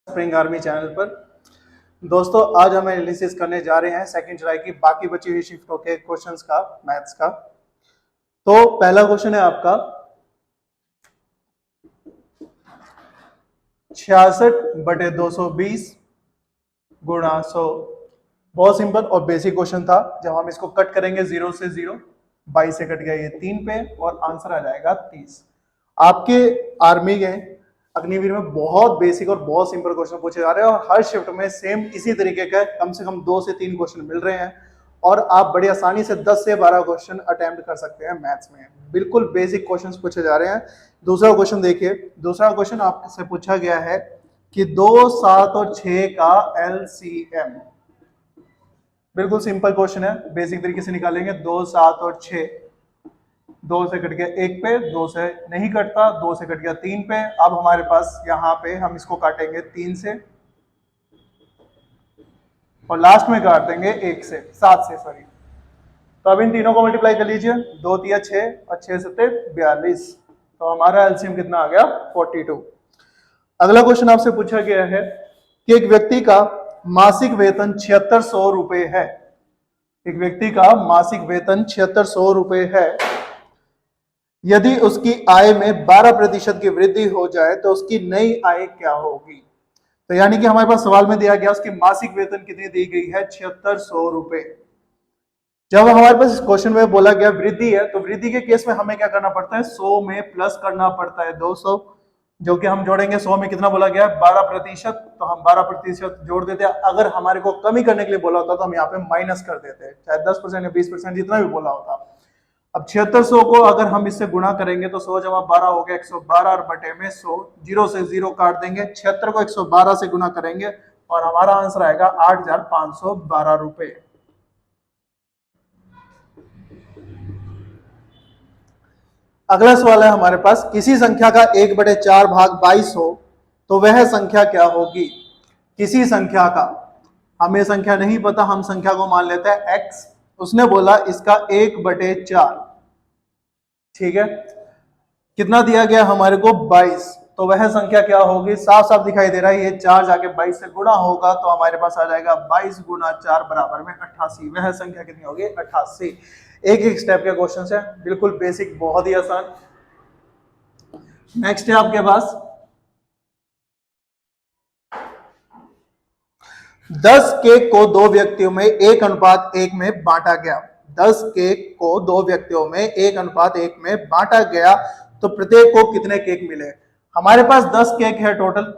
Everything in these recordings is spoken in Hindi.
स्प्रिंग आर्मी चैनल पर। दोस्तों आज हम एनालिसिस करने जा रहे हैं 2 जुलाई की बाकी बची हुई शिफ्टों के क्वेश्चंस का, मैथ्स का। तो पहला क्वेश्चन है आपका 66/220 गुणा 100। बहुत सिंपल और बेसिक क्वेश्चन था। जब हम इसको कट करेंगे 0 से 0, 22 से कट गया ये 3 पे और आंसर आ जाएगा 30। आपके आर्मी के अग्निवीर में बहुत बेसिक और बहुत सिंपल क्वेश्चन पूछे जा रहे हैं और हर शिफ्ट में सेम इसी तरीके का कम से कम 2 से 3 क्वेश्चन मिल रहे हैं और आप बड़ी आसानी से 10 से 12 क्वेश्चन अटेम्प्ट कर सकते हैं मैथ्स में। बिल्कुल बेसिक क्वेश्चंस पूछे जा रहे हैं। दूसरा क्वेश्चन देखिए। दूसरा क्वेश्चन आपसे पूछा गया है कि 2, 7 और 6 का LCM। बिल्कुल सिंपल क्वेश्चन है, बेसिक तरीके से निकालेंगे। 2, 7 और 6, 2 से कट गया 1 पे, 2 से नहीं कटता, 2 से कट गया 3 पे। अब हमारे पास यहाँ पे हम इसको काटेंगे 3 से और लास्ट में काट देंगे 1 से, 7 से, सॉरी। तो अब इन तीनों को मल्टीप्लाई कर लीजिए। 2 तिया 6 और 6 सत्ते 42। तो हमारा एलसीएम कितना आ गया? 42। अगला क्वेश्चन आपसे पूछा गया है कि एक व्यक्ति का मासिक वेतन 7600 रुपए है। एक व्यक्ति का मासिक वेतन 7600 रुपए है। यदि उसकी आय में 12% की वृद्धि हो जाए तो उसकी नई आय क्या होगी? तो यानी कि हमारे पास सवाल में दिया गया उसकी मासिक वेतन कितनी दी गई है? 7600 रुपए। जब हमारे पास इस क्वेश्चन में बोला गया वृद्धि है, तो वृद्धि के केस में हमें क्या करना पड़ता है? 100 में प्लस करना पड़ता है 200, जो कि हम जोड़ेंगे। 100 में कितना बोला गया है? 12%। तो हम 12% जोड़ देते हैं। अगर हमारे को कमी करने के लिए बोला होता तो हम यहाँ पे माइनस कर देते हैं, चाहे 10% या 20% जितना भी बोला होता। अब 7600 को अगर हम इससे गुणा करेंगे तो 100 जमा 12 हो गया 112 और बटे में 100, 0 से 0 काट देंगे। 76 को 112 से गुणा करेंगे और हमारा आंसर आएगा 8512 रुपए। अगला सवाल है हमारे पास, किसी संख्या का 1/4 भाग 22 हो तो वह संख्या क्या होगी? किसी संख्या का, हमें संख्या नहीं पता, हम संख्या को मान लेते हैं x। उसने बोला इसका 1/4, ठीक है। कितना दिया गया हमारे को? 22। तो वह संख्या क्या होगी? साफ साफ दिखाई दे रहा है, ये 4 जाके 22 से गुणा होगा तो हमारे पास आ जाएगा 22 गुणा 4 बराबर में 88। वह संख्या कितनी होगी? 88। एक एक स्टेप के क्वेश्चन है, बिल्कुल बेसिक, बहुत ही आसान। नेक्स्ट है आपके पास 10 केक को 2 व्यक्तियों में 1:1 में बांटा गया। 10 केक को 2 व्यक्तियों में 1:1 में बांटा गया तो प्रत्येक को कितने केक मिले? हमारे पास 10 केक है टोटल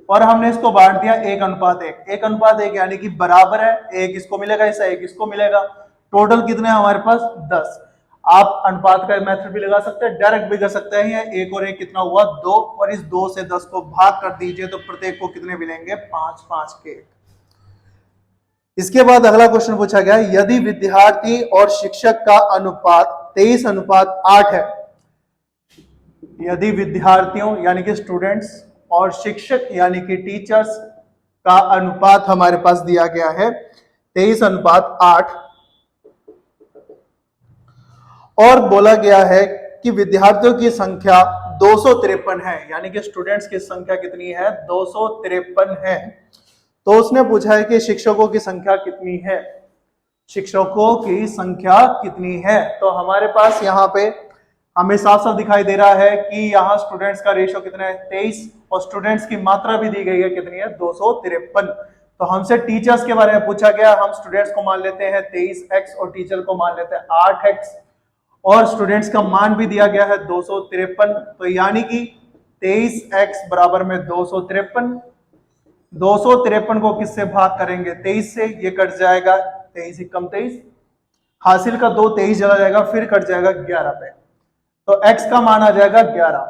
और हमने इसको बांट दिया 1:1। 1:1 यानी कि बराबर है, एक इसको मिलेगा, ऐसा एक इसको मिलेगा। टोटल कितने हमारे पास? 10। आप अनुपात का मेथड भी लगा सकते हैं, डायरेक्ट भी कर सकते हैं। 1 और 1 कितना हुआ? 2, और इस 2 से 10 को भाग कर दीजिए तो प्रत्येक को कितने मिलेंगे? 5-5 केक। इसके बाद अगला क्वेश्चन पूछा गया, यदि विद्यार्थी और शिक्षक का अनुपात 23:8 है। यदि विद्यार्थियों यानी कि स्टूडेंट्स और शिक्षक यानी कि टीचर्स का अनुपात हमारे पास दिया गया है 23:8 और बोला गया है कि विद्यार्थियों की संख्या 253 है, यानी कि स्टूडेंट्स की संख्या कितनी है? 253 है। तो उसने पूछा है कि शिक्षकों की संख्या कितनी है? शिक्षकों की संख्या कितनी है? तो हमारे पास यहाँ पे हमें साफ साफ दिखाई दे रहा है कि यहाँ स्टूडेंट्स का रेशियो कितना है? 23, और स्टूडेंट्स की मात्रा भी दी गई है, कितनी है? 253। तो हमसे टीचर्स के बारे में पूछा गया, हम स्टूडेंट्स को मान लेते हैं 23x और टीचर को मान लेते हैं 8x, और स्टूडेंट्स का मान भी दिया गया है 253। तो यानी कि 23x बराबर में 253। 253 को किससे भाग करेंगे? 23 से। ये कट जाएगा 23 एकम 23, हासिल का 2 23 चला जाएगा, फिर कट जाएगा 11 पे, तो x का मान आ जाएगा 11।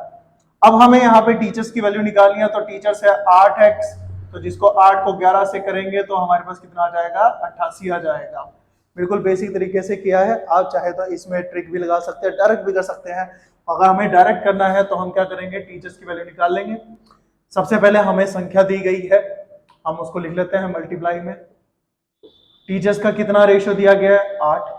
अब हमें यहाँ पे टीचर्स की वैल्यू निकालनी है, तो टीचर्स है 8x, तो जिसको 8 को 11 से करेंगे तो हमारे पास कितना आ जाएगा? 88 आ जाएगा। बिल्कुल बेसिक तरीके से किया है। आप चाहे तो इसमें ट्रिक भी लगा सकते हैं, डायरेक्ट भी कर सकते हैं। अगर हमें डायरेक्ट करना है तो हम क्या करेंगे? टीचर्स की वैल्यू निकाल लेंगे। सबसे पहले हमें संख्या दी गई है, हम उसको लिख लेते हैं मल्टीप्लाई में। टीचर्स का कितना रेशियो दिया गया है? 8,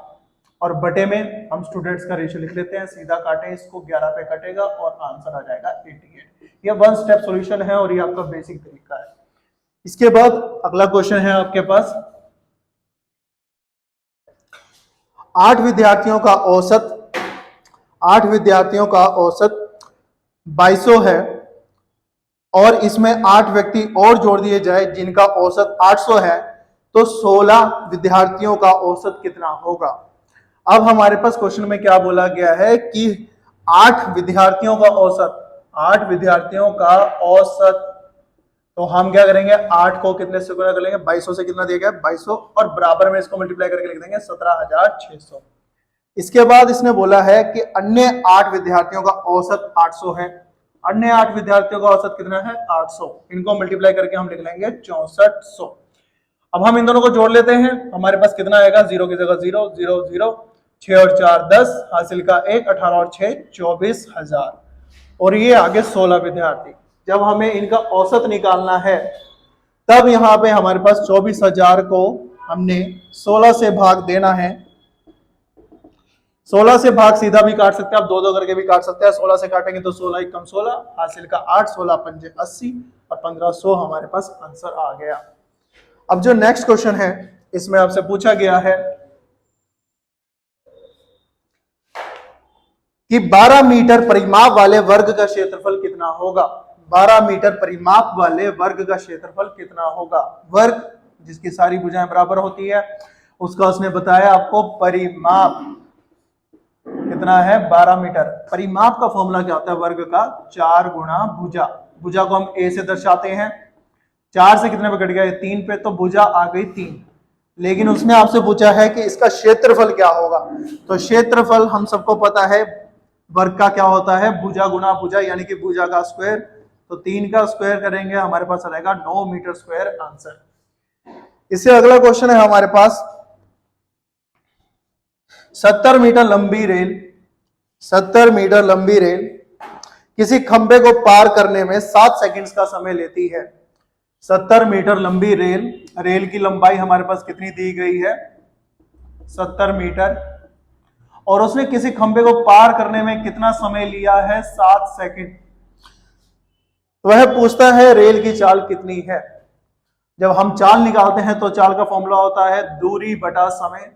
और बटे में हम स्टूडेंट्स का रेशियो लिख लेते हैं। सीधा काटे इसको, 11 पे कटेगा और आंसर आ जाएगा 88। ये वन स्टेप सॉल्यूशन है और ये आपका बेसिक तरीका है। इसके बाद अगला क्वेश्चन है आपके पास, 8 विद्यार्थियों का औसत 2200 है और इसमें 8 व्यक्ति और जोड़ दिए जाए जिनका औसत 800 है, तो 16 विद्यार्थियों का औसत कितना होगा। अब हमारे पास क्वेश्चन में क्या बोला गया है कि 8 विद्यार्थियों का औसत, तो हम क्या करेंगे, 8 को कितने से गुणा कर लेंगे, 2200 से, कितना दिया गया 2200, और बराबर में इसको मल्टीप्लाई करके लिख देंगे 17600। इसके बाद इसने बोला है कि अन्य 8 विद्यार्थियों का औसत 800 है। अन्य 8 विद्यार्थियों का औसत कितना है 800, इनको मल्टीप्लाई करके हम लिख लेंगे 6400। अब हम इन दोनों को जोड़ लेते हैं, हमारे पास कितना आएगा, 0 की जगह 0, 0, 0, 6 और 4 10, हासिल का 1, 18 और 6 24,000, और ये आगे 16 विद्यार्थी। जब हमें इनका औसत निकालना है तब यहाँ पे हमारे पास 24,000 को हमने 16 से भाग देना है। 16 से भाग सीधा भी काट सकते हैं, आप 2-2 करके भी काट सकते हैं। 16 से काटेंगे तो 16 एकम 16, हासिल का 8, 16 पंजे 80 और 1500 हमारे पास आंसर आ गया। अब जो नेक्स्ट क्वेश्चन है इसमें आपसे पूछा गया है कि 12 मीटर परिमाप वाले वर्ग का क्षेत्रफल कितना होगा। 12 मीटर परिमाप वाले वर्ग का क्षेत्रफल कितना होगा। वर्ग जिसकी सारी भुजाएं बराबर होती है उसका उसने बताया आपको परिमाप कितना है 12 मीटर। परिमाप का फॉर्मूला क्या होता है वर्ग का, 4 गुणा भुजा। भुजा को हम a से दर्शाते हैं, 4 से कितने पे कट गया 3 पे, तो भुजा आ गई 3। लेकिन उसने आपसे पूछा है कि इसका क्षेत्रफल क्या होगा। तो क्षेत्रफल हम सबको पता है वर्ग का क्या होता है, भुजा गुणा भुजा, यानी कि भुजा का स्क्वायर। तो 3 का स्क्वायर करेंगे हमारे पास रहेगा 9 मीटर स्क्वायर आंसर। इससे अगला क्वेश्चन है हमारे पास, 70 मीटर लंबी रेल किसी खंबे को पार करने में 7 सेकंड्स का समय लेती है। 70 मीटर लंबी रेल की लंबाई हमारे पास कितनी दी गई है 70 मीटर, और उसने किसी खंबे को पार करने में कितना समय लिया है 7 सेकंड। वह पूछता है रेल की चाल कितनी है। जब हम चाल निकालते हैं तो चाल का फॉर्मूला होता है दूरी बटा समय।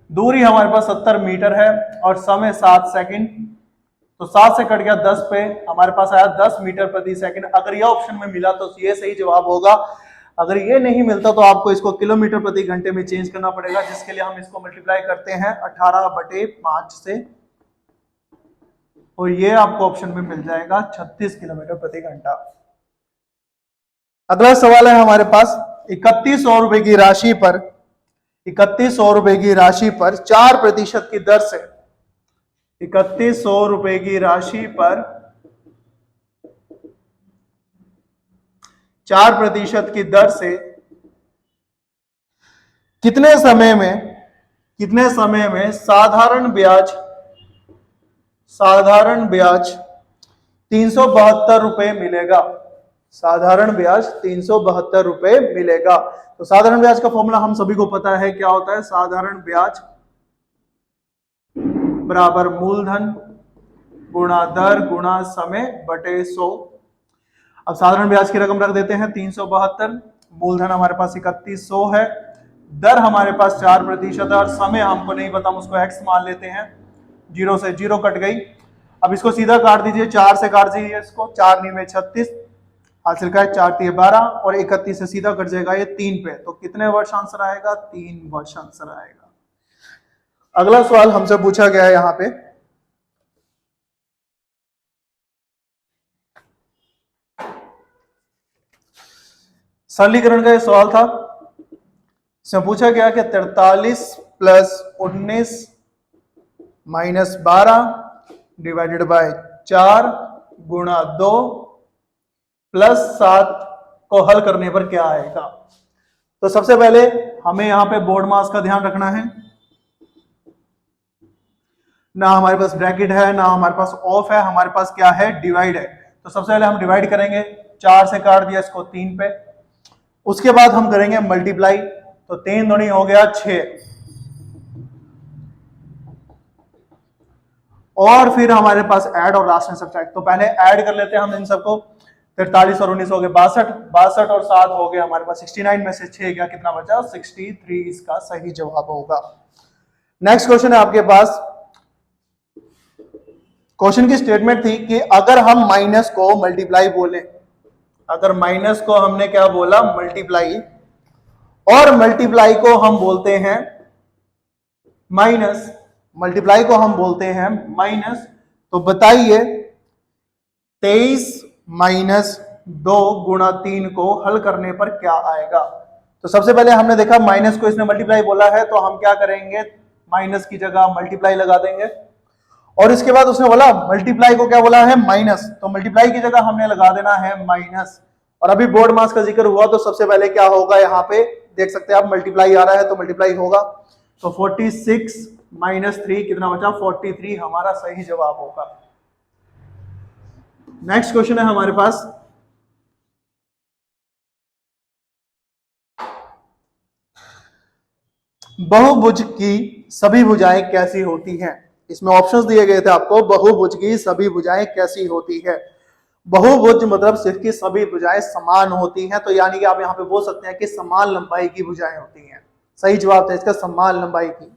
दूरी हमारे पास 70 मीटर है और समय 7 सेकंड, तो 7 से कट गया 10 पे, हमारे पास आया 10 मीटर प्रति सेकंड। अगर यह ऑप्शन में मिला तो ये सही जवाब होगा, अगर ये नहीं मिलता तो आपको इसको किलोमीटर प्रति घंटे में चेंज करना पड़ेगा, जिसके लिए हम इसको मल्टीप्लाई करते हैं 18/5 से, और ये आपको ऑप्शन में मिल जाएगा 36 किलोमीटर प्रति घंटा। अगला सवाल है हमारे पास, 3100 रुपए की राशि पर 4% की दर से 3100 रुपए की राशि पर 4% की दर से कितने समय में साधारण ब्याज 372 रुपए मिलेगा। साधारण ब्याज 372 रुपए मिलेगा। तो साधारण ब्याज का फॉर्मूला हम सभी को पता है, क्या होता है, साधारण ब्याज बराबर मूलधन गुणा दर गुणा समय बटे 100। अब साधारण ब्याज की रकम रख देते हैं 372, मूलधन हमारे पास 3100 है, दर हमारे पास 4% है और समय हमको नहीं पता, हम उसको x मान लेते हैं। 0 से 0 कट गई। अब इसको सीधा काट दीजिए, 4 से काट दीजिए इसको, 4 9 में 36, हासिल का 4 3 12 और 31 से सीधा कट जाएगा ये 3 पे, तो कितने वर्ष आंसर आएगा 3 वर्ष आंसर आएगा। अगला सवाल हमसे पूछा गया है यहां पे, सरलीकरण का ये सवाल था। इसमें पूछा गया कि 43 + 19 - 12 डिवाइडेड बाय 4 गुणा 2 + 7 को हल करने पर क्या आएगा। तो सबसे पहले हमें यहां पे बोर्ड मास का ध्यान रखना है, ना हमारे पास ब्रैकेट है ना हमारे पास ऑफ है, हमारे पास क्या है डिवाइड है। तो सबसे पहले हम डिवाइड करेंगे, 4 से काट दिया इसको 3 पे, उसके बाद हम करेंगे मल्टीप्लाई, तो 3 दूनी हो गया 6 और फिर हमारे पास ऐड और लास्ट में सब्ट्रैक्ट। तो पहले ऐड कर लेते हैं हम इन सबको। 43 और 19 हो गए 62, 62 और 7 हो गए हमारे पास 69 में से 6 गया, कितना बचा 63, इसका सही जवाब होगा। नेक्स्ट क्वेश्चन है आपके पास। क्वेश्चन की स्टेटमेंट थी कि अगर हम माइनस को मल्टीप्लाई बोले, अगर माइनस को हमने क्या बोला मल्टीप्लाई, और मल्टीप्लाई को हम बोलते हैं माइनस, मल्टीप्लाई को हम बोलते हैं माइनस, तो बताइए 23 माइनस 2 गुणा 3 को हल करने पर क्या आएगा। तो सबसे पहले हमने देखा माइनस को इसने मल्टीप्लाई बोला है, तो हम क्या करेंगे, माइनस की जगह मल्टीप्लाई लगा देंगे। और इसके बाद उसने बोला मल्टीप्लाई को क्या बोला है माइनस, तो मल्टीप्लाई की जगह हमने लगा देना है माइनस। और अभी बोर्ड मास का जिक्र हुआ तो सबसे पहले क्या होगा, यहाँ पे देख सकते हैं आप मल्टीप्लाई आ रहा है तो मल्टीप्लाई होगा। तो 46 माइनस 3 कितना बचा 43, हमारा सही जवाब होगा। नेक्स्ट क्वेश्चन है हमारे पास। बहुभुज की सभी भुजाएं कैसी होती हैं। इसमें ऑप्शंस दिए गए थे आपको, बहुभुज की सभी भुजाएं कैसी होती है। बहुभुज मतलब सिर्फ की सभी भुजाएं समान होती हैं, तो यानी कि आप यहां पे बोल सकते हैं कि समान लंबाई की भुजाएं होती हैं। सही जवाब था इसका समान लंबाई की।